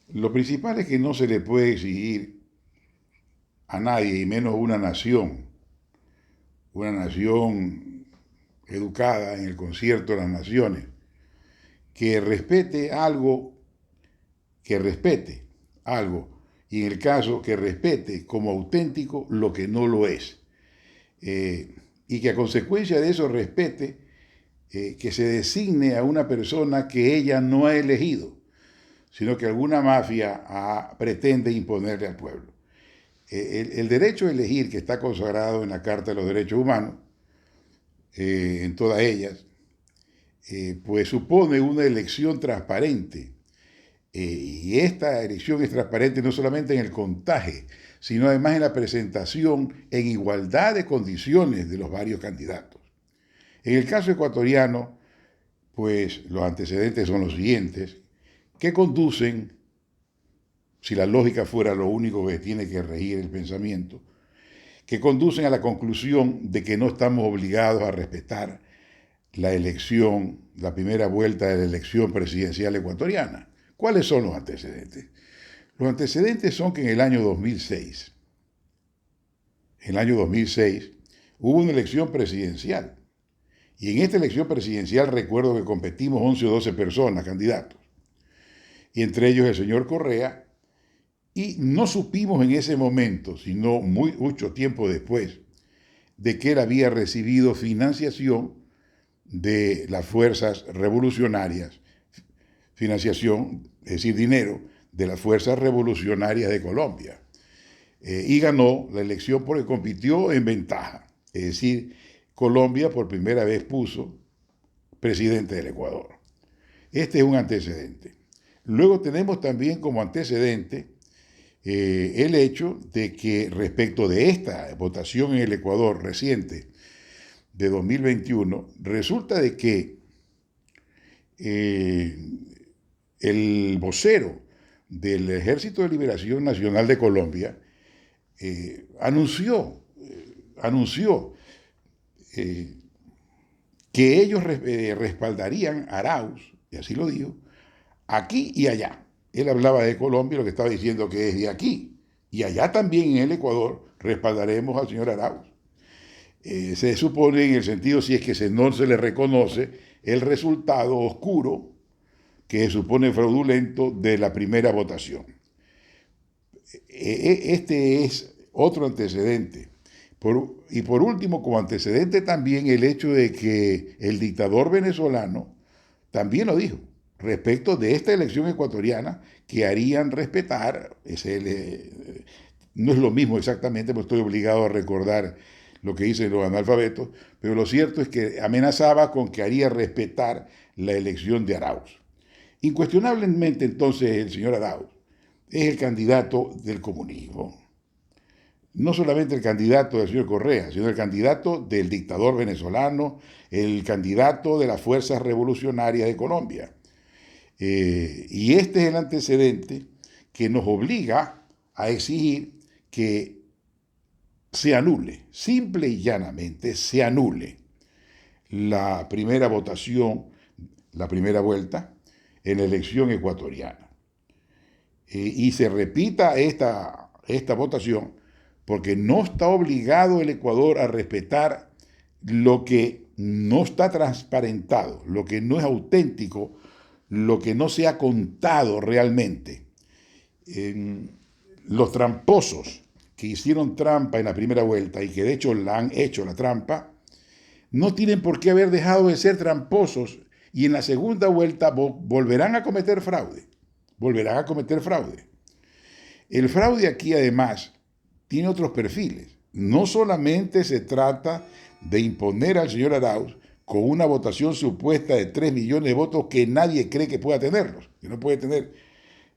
Lo principal es que no se le puede exigir a nadie, y menos una nación educada en el concierto de las naciones, que respete algo, que respete algo, y en el caso que respete como auténtico lo que no lo es. Y que a consecuencia de eso respete que se designe a una persona que ella no ha elegido, sino que alguna mafia pretende imponerle al pueblo. El derecho a elegir, que está consagrado en la Carta de los Derechos Humanos, en todas ellas, pues supone una elección transparente. Y esta elección es transparente no solamente en el contaje, sino además en la presentación en igualdad de condiciones de los varios candidatos. En el caso ecuatoriano, pues los antecedentes son los siguientes, que conducen, si la lógica fuera lo único que tiene que regir el pensamiento, que conducen a la conclusión de que no estamos obligados a respetar la elección, la primera vuelta de la elección presidencial ecuatoriana. ¿Cuáles son los antecedentes? Los antecedentes son que en el año 2006, hubo una elección presidencial. Y en esta elección presidencial recuerdo que competimos 11 o 12 personas, candidatos. Y entre ellos el señor Correa. Y no supimos en ese momento, sino mucho tiempo después, de que él había recibido financiación de las fuerzas revolucionarias, financiación, es decir, dinero, de las fuerzas revolucionarias de Colombia. Y ganó la elección porque compitió en ventaja. Es decir, Colombia por primera vez puso presidente del Ecuador. Este es un antecedente. Luego tenemos también como antecedente el hecho de que respecto de esta votación en el Ecuador reciente de 2021, resulta de que eh, el vocero del Ejército de Liberación Nacional de Colombia anunció eh, que ellos respaldarían a Arauz, y así lo dijo, aquí y allá. Él hablaba de Colombia, lo que estaba diciendo que es de aquí. Y allá también en el Ecuador respaldaremos al señor Arauz. Se supone en el sentido si es que no se le reconoce el resultado oscuro que se supone fraudulento de la primera votación. Este es otro antecedente. Y por último, como antecedente también el hecho de que el dictador venezolano también lo dijo respecto de esta elección ecuatoriana que harían respetar, no es lo mismo exactamente, pero estoy obligado a recordar lo que dicen los analfabetos, pero lo cierto es que amenazaba con que haría respetar la elección de Arauz. Incuestionablemente entonces el señor Arauz es el candidato del comunismo. No solamente el candidato del señor Correa, sino el candidato del dictador venezolano, el candidato de las fuerzas revolucionarias de Colombia. Y este es el antecedente que nos obliga a exigir que se anule, simple y llanamente se anule la primera votación, la primera vuelta en la elección ecuatoriana. Y se repita esta votación porque no está obligado el Ecuador a respetar lo que no está transparentado, lo que no es auténtico, lo que no se ha contado realmente. Los tramposos que hicieron trampa en la primera vuelta y que de hecho la han hecho la trampa, no tienen por qué haber dejado de ser tramposos y en la segunda vuelta volverán a cometer fraude. Volverán a cometer fraude. El fraude aquí además tiene otros perfiles. No solamente se trata de imponer al señor Arauz con una votación supuesta de 3 millones de votos que nadie cree que pueda tenerlos, que no puede tener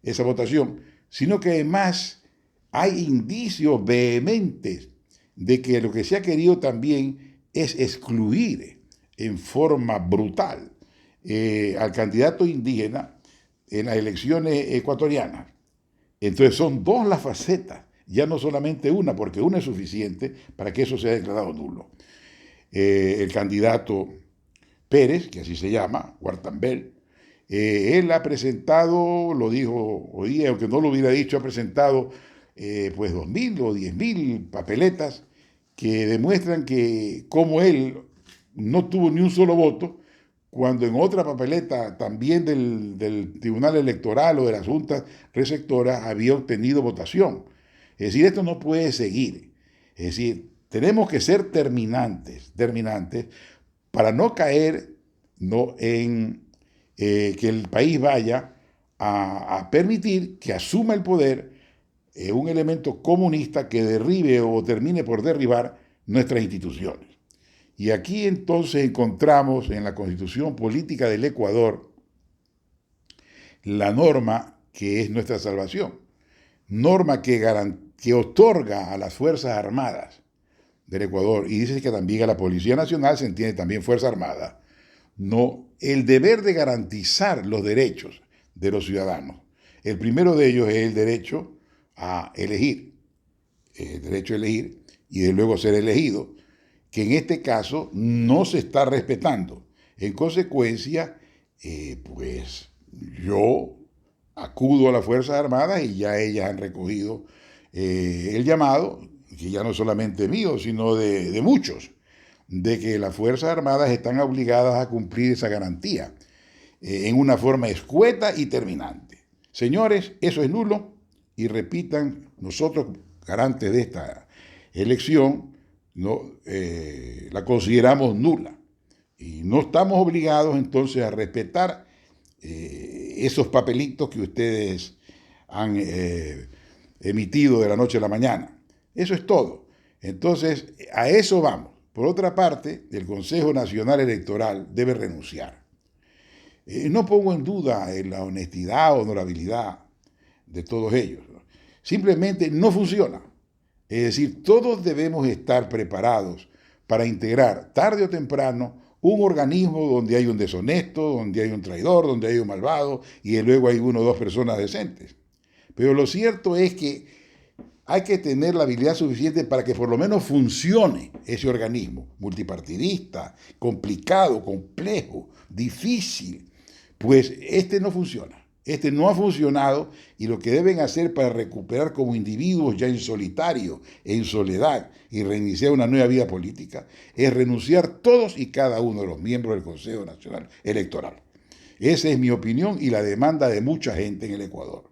esa votación, sino que además hay indicios vehementes de que lo que se ha querido también es excluir en forma brutal al candidato indígena en las elecciones ecuatorianas. Entonces son dos las facetas, ya no solamente una, porque una es suficiente para que eso sea declarado nulo. El candidato Pérez, que así se llama, Guartambel, Él ha presentado, lo dijo hoy día, aunque no lo hubiera dicho, ha presentado pues 2.000 o 10.000 papeletas que demuestran que como él no tuvo ni un solo voto, cuando en otra papeleta también del Tribunal Electoral o de las juntas receptoras había obtenido votación. Es decir, esto no puede seguir. Es decir, tenemos que ser terminantes para no caer no, en que el país vaya a permitir que asuma el poder un elemento comunista que derribe o termine por derribar nuestras instituciones. Y aquí entonces encontramos en la Constitución Política del Ecuador la norma que es nuestra salvación, norma que otorga a las Fuerzas Armadas del Ecuador, y dice que también a la Policía Nacional, se entiende también Fuerza Armada, no, el deber de garantizar los derechos de los ciudadanos. El primero de ellos es el derecho a elegir, el derecho a elegir y de luego ser elegido, que en este caso no se está respetando. En consecuencia, pues yo acudo a las Fuerzas Armadas y ya ellas han recogido el llamado, que ya no es solamente mío, sino de muchos, de que las Fuerzas Armadas están obligadas a cumplir esa garantía en una forma escueta y terminante. Señores, eso es nulo y repitan, nosotros, garantes de esta elección, no, la consideramos nula y no estamos obligados entonces a respetar esos papelitos que ustedes han emitido de la noche a la mañana. Eso es todo. Entonces, a eso vamos. Por otra parte, el Consejo Nacional Electoral debe renunciar. No pongo en duda la honestidad o honorabilidad de todos ellos. Simplemente no funciona. Es decir, todos debemos estar preparados para integrar tarde o temprano un organismo donde hay un deshonesto, donde hay un traidor, donde hay un malvado y luego hay uno o dos personas decentes. Pero lo cierto es que hay que tener la habilidad suficiente para que por lo menos funcione ese organismo multipartidista, complicado, complejo, difícil. Pues este no funciona. Este no ha funcionado y lo que deben hacer para recuperar como individuos ya en solitario, en soledad y reiniciar una nueva vida política es renunciar todos y cada uno de los miembros del Consejo Nacional Electoral. Esa es mi opinión y la demanda de mucha gente en el Ecuador.